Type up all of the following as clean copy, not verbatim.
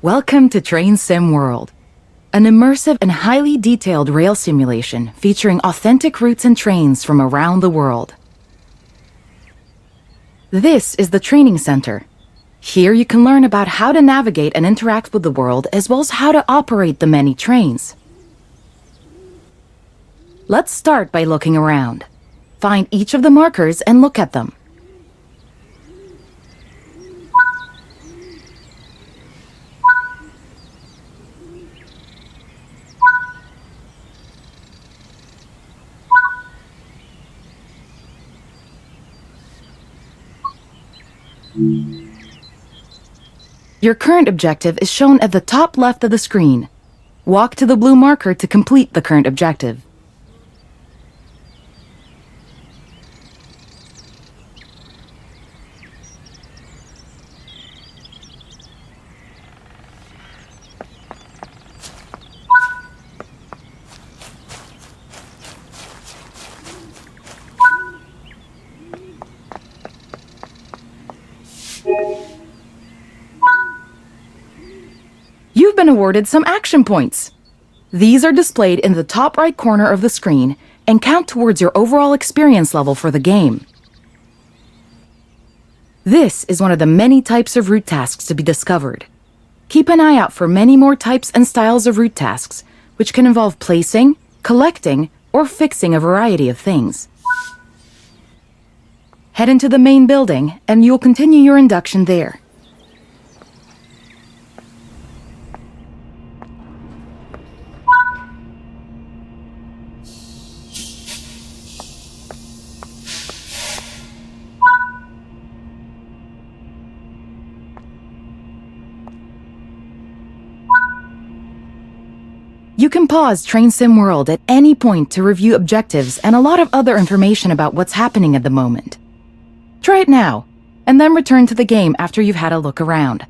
Welcome to Train Sim World, an immersive and highly detailed rail simulation featuring authentic routes and trains from around the world. This is the training center. Here you can learn about how to navigate and interact with the world, as well as how to operate the many trains. Let's start by looking around. Find each of the markers and look at them. Your current objective is shown at the top left of the screen. Walk to the blue marker to complete the current objective. You've been awarded some action points. These are displayed in the top right corner of the screen and count towards your overall experience level for the game. This is one of the many types of route tasks to be discovered. Keep an eye out for many more types and styles of route tasks, which can involve placing, collecting, or fixing a variety of things. Head into the main building and you'll continue your induction there. You can pause Train Sim World at any point to review objectives and a lot of other information about what's happening at the moment. Try it now, and then return to the game after you've had a look around.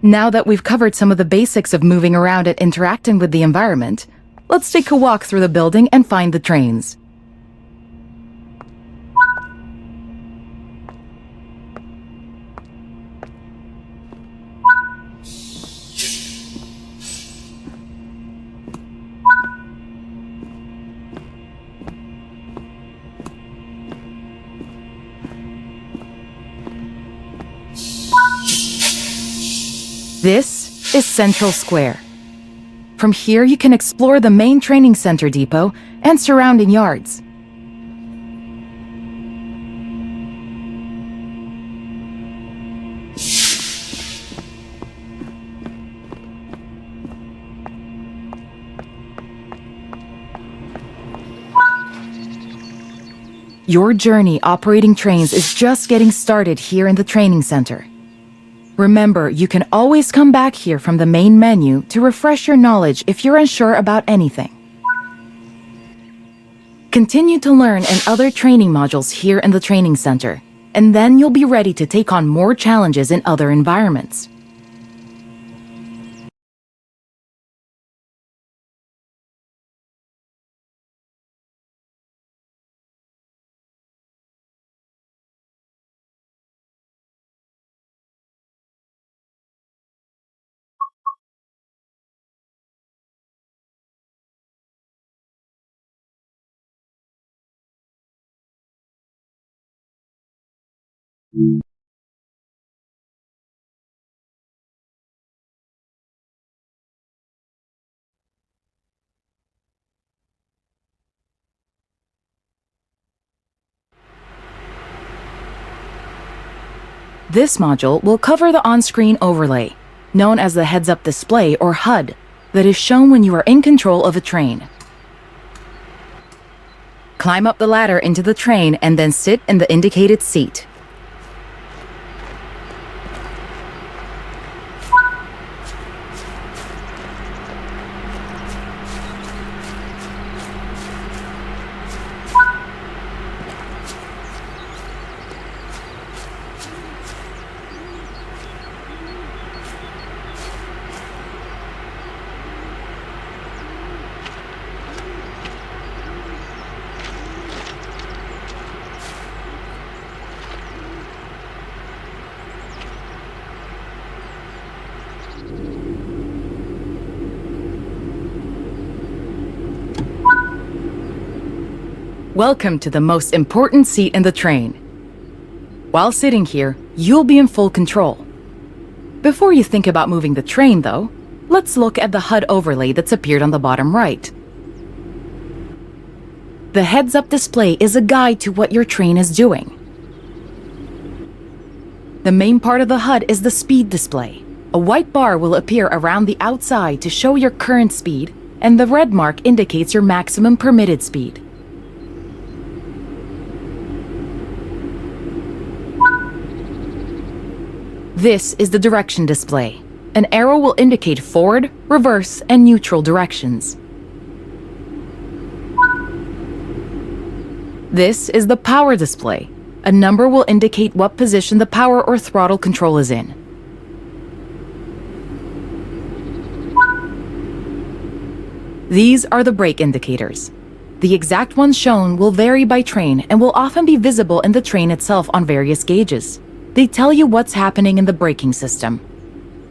Now that we've covered some of the basics of moving around and interacting with the environment, let's take a walk through the building and find the trains. This is Central Square. From here you can explore the main training center depot and surrounding yards. Your journey operating trains is just getting started here in the training center. Remember, you can always come back here from the main menu to refresh your knowledge if you're unsure about anything. Continue to learn in other training modules here in the training center, and then you'll be ready to take on more challenges in other environments. This module will cover the on-screen overlay. known as the heads-up display or HUD, that is shown when you are in control of a train. Climb up the ladder into the train and then sit in the indicated seat. Welcome to the most important seat in the train. While sitting here, you'll be in full control. Before you think about moving the train, though, let's look at the HUD overlay that's appeared on the bottom right. The heads-up display is a guide to what your train is doing. The main part of the HUD is the speed display. A white bar will appear around the outside to show your current speed, and the red mark indicates your maximum permitted speed. This is the direction display. An arrow will indicate forward, reverse, and neutral directions. This is the power display. A number will indicate what position the power or throttle control is in. These are the brake indicators. The exact ones shown will vary by train and will often be visible in the train itself on various gauges. They tell you what's happening in the braking system.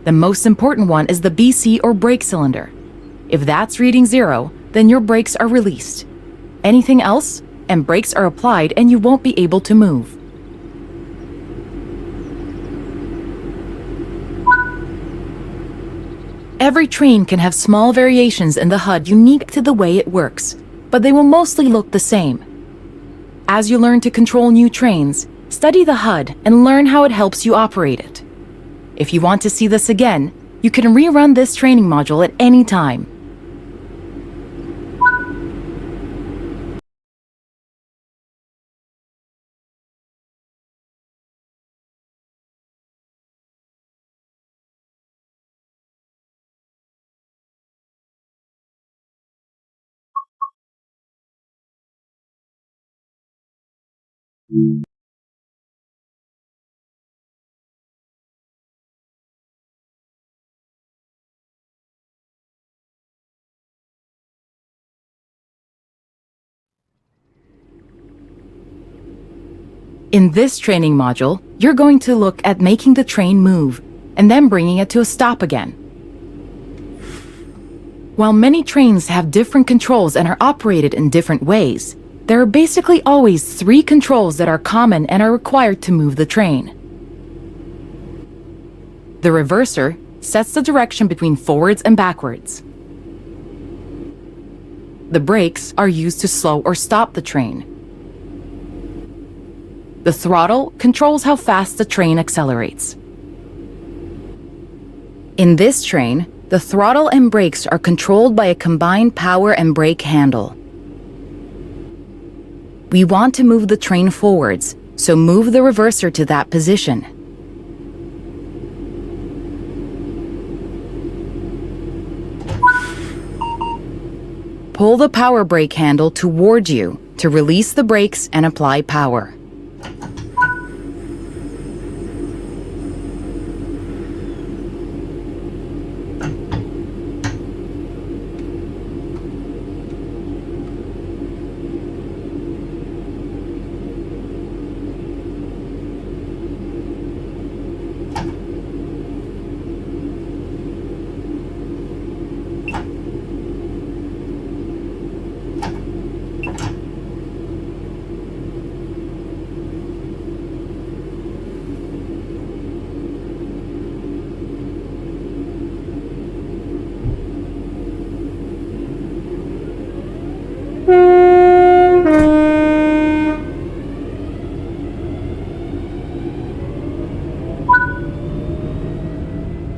The most important one is the BC or brake cylinder. If that's reading 0, then your brakes are released. Anything else, and brakes are applied and you won't be able to move. Every train can have small variations in the HUD unique to the way it works, but they will mostly look the same. As you learn to control new trains, study the HUD and learn how it helps you operate it. If you want to see this again, you can rerun this training module at any time. In this training module, you're going to look at making the train move and then bringing it to a stop again. While many trains have different controls and are operated in different ways, there are basically always 3 controls that are common and are required to move the train. The reverser sets the direction between forwards and backwards. The brakes are used to slow or stop the train. The throttle controls how fast the train accelerates. In this train, the throttle and brakes are controlled by a combined power and brake handle. We want to move the train forwards, so move the reverser to that position. Pull the power brake handle toward you to release the brakes and apply power.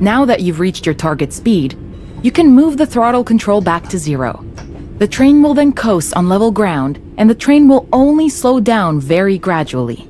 Now that you've reached your target speed, you can move the throttle control back to 0. The train will then coast on level ground, and the train will only slow down very gradually.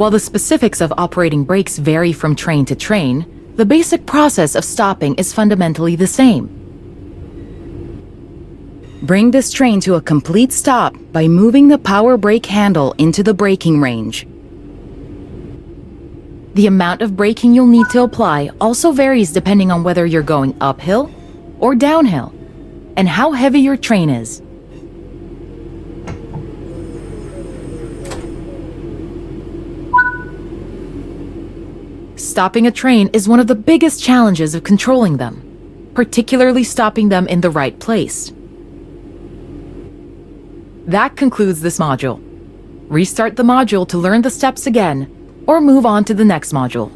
While the specifics of operating brakes vary from train to train, the basic process of stopping is fundamentally the same. Bring this train to a complete stop by moving the power brake handle into the braking range. The amount of braking you'll need to apply also varies depending on whether you're going uphill or downhill, and how heavy your train is. Stopping a train is one of the biggest challenges of controlling them, particularly stopping them in the right place. That concludes this module. Restart the module to learn the steps again, or move on to the next module.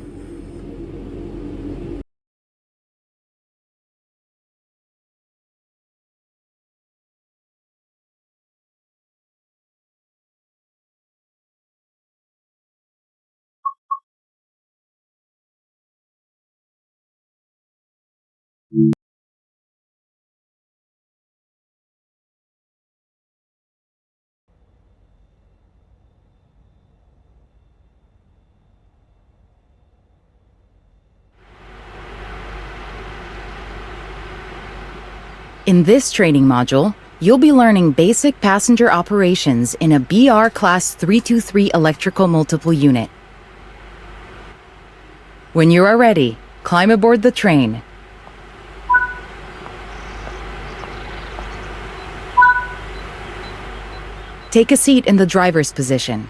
In this training module, you'll be learning basic passenger operations in a BR Class 323 electrical multiple unit. When you are ready, climb aboard the train. Take a seat in the driver's position.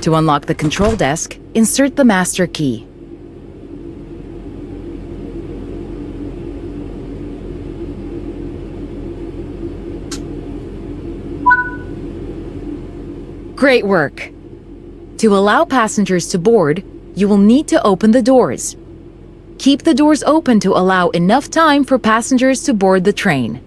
To unlock the control desk, insert the master key. Great work! To allow passengers to board, you will need to open the doors. Keep the doors open to allow enough time for passengers to board the train.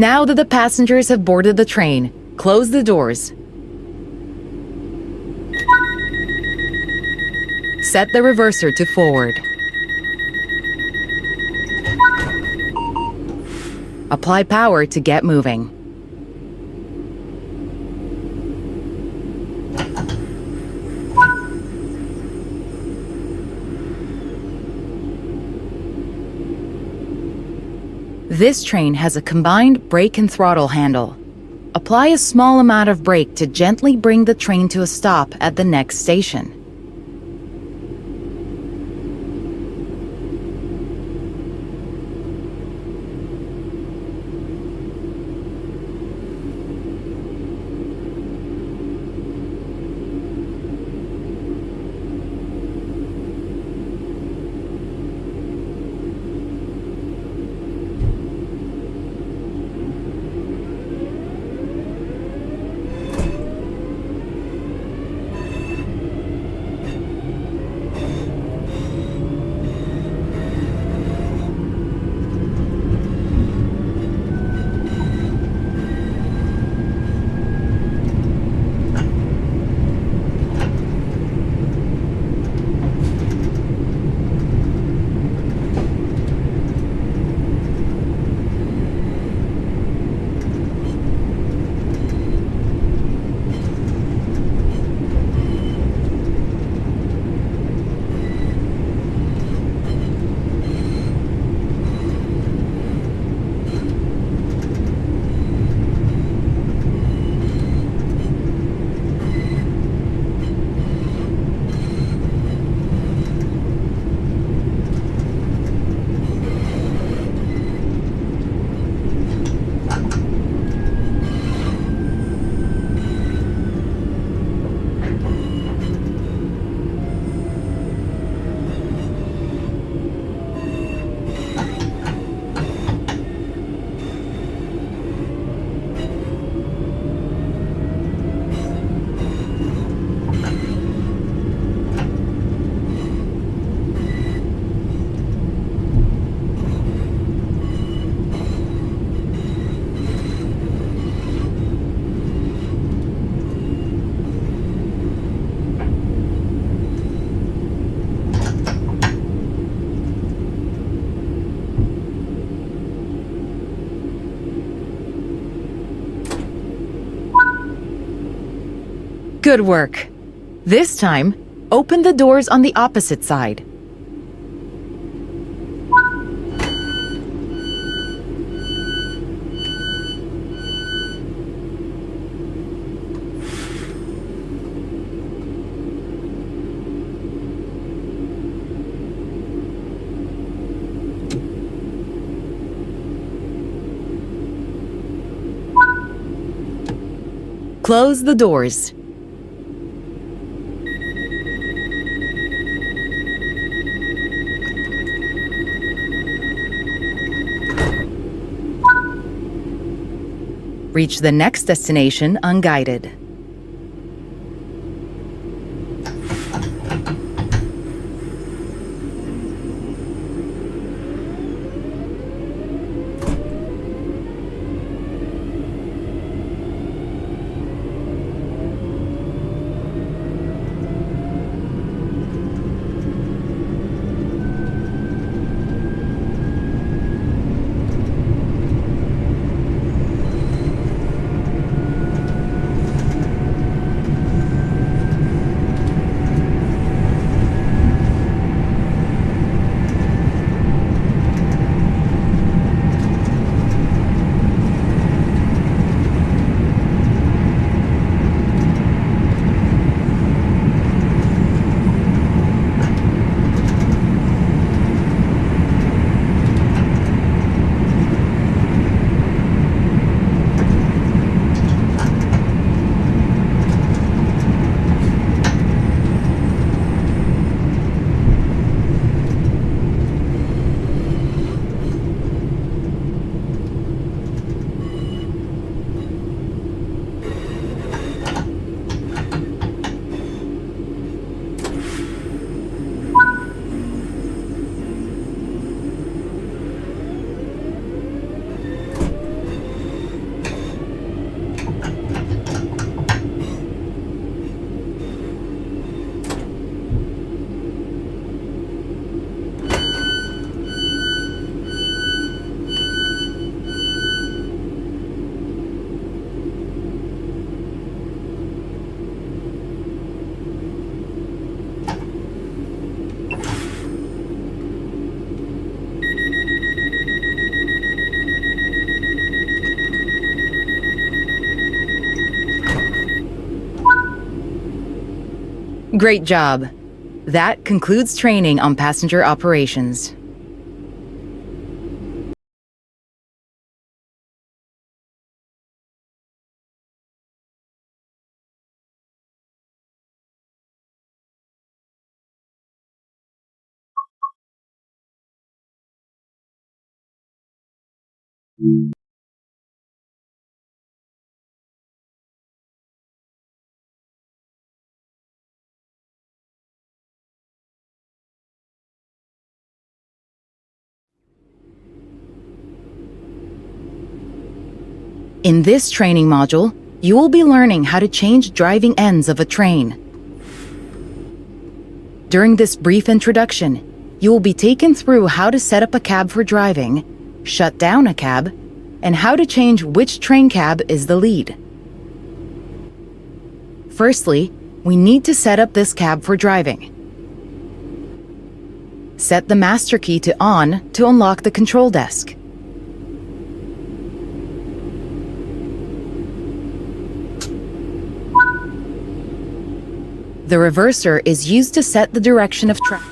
Now that the passengers have boarded the train, close the doors. Set the reverser to forward. Apply power to get moving. This train has a combined brake and throttle handle. Apply a small amount of brake to gently bring the train to a stop at the next station. Good work. This time, open the doors on the opposite side. Close the doors. Reach the next destination unguided. Great job. That concludes training on passenger operations. In this training module, you will be learning how to change driving ends of a train. During this brief introduction, you will be taken through how to set up a cab for driving, shut down a cab, and how to change which train cab is the lead. Firstly, we need to set up this cab for driving. Set the master key to on to unlock the control desk. The reverser is used to set the direction of travel.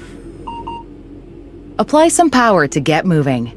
Apply some power to get moving.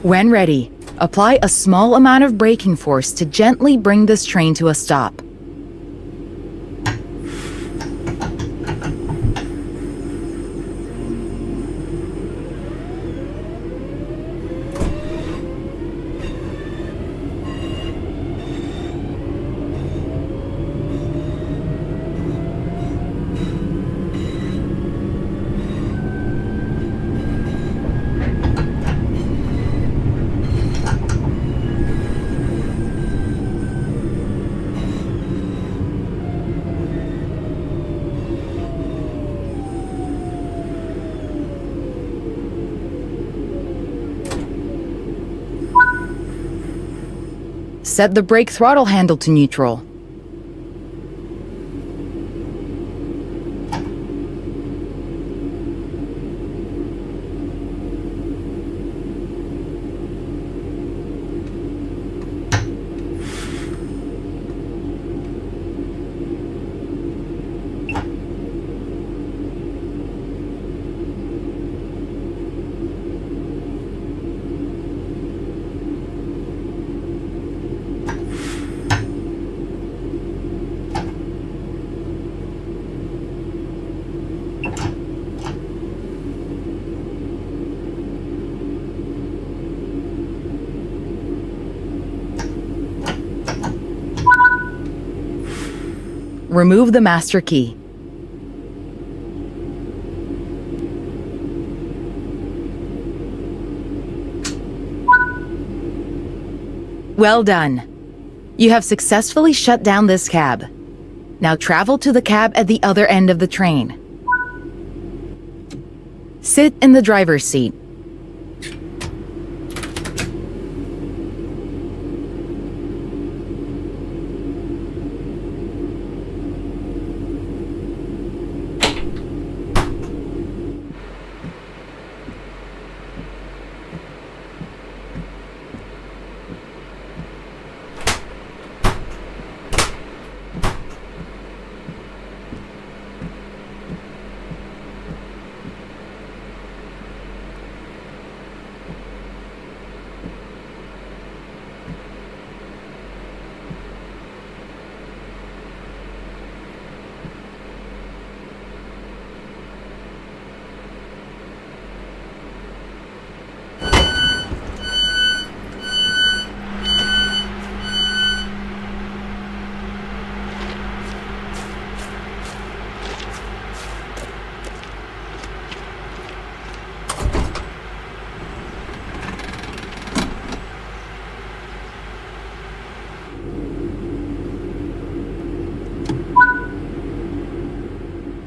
When ready, apply a small amount of braking force to gently bring this train to a stop. Set the brake throttle handle to neutral. Remove the master key. Well done. You have successfully shut down this cab. Now travel to the cab at the other end of the train. Sit in the driver's seat.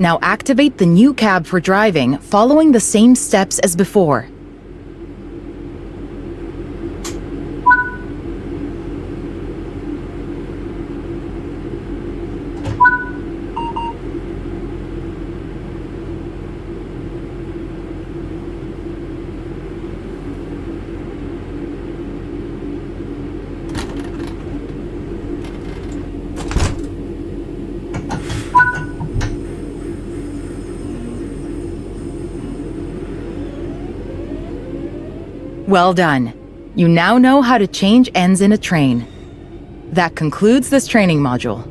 Now activate the new cab for driving, following the same steps as before. Well done. You now know how to change ends in a train. That concludes this training module.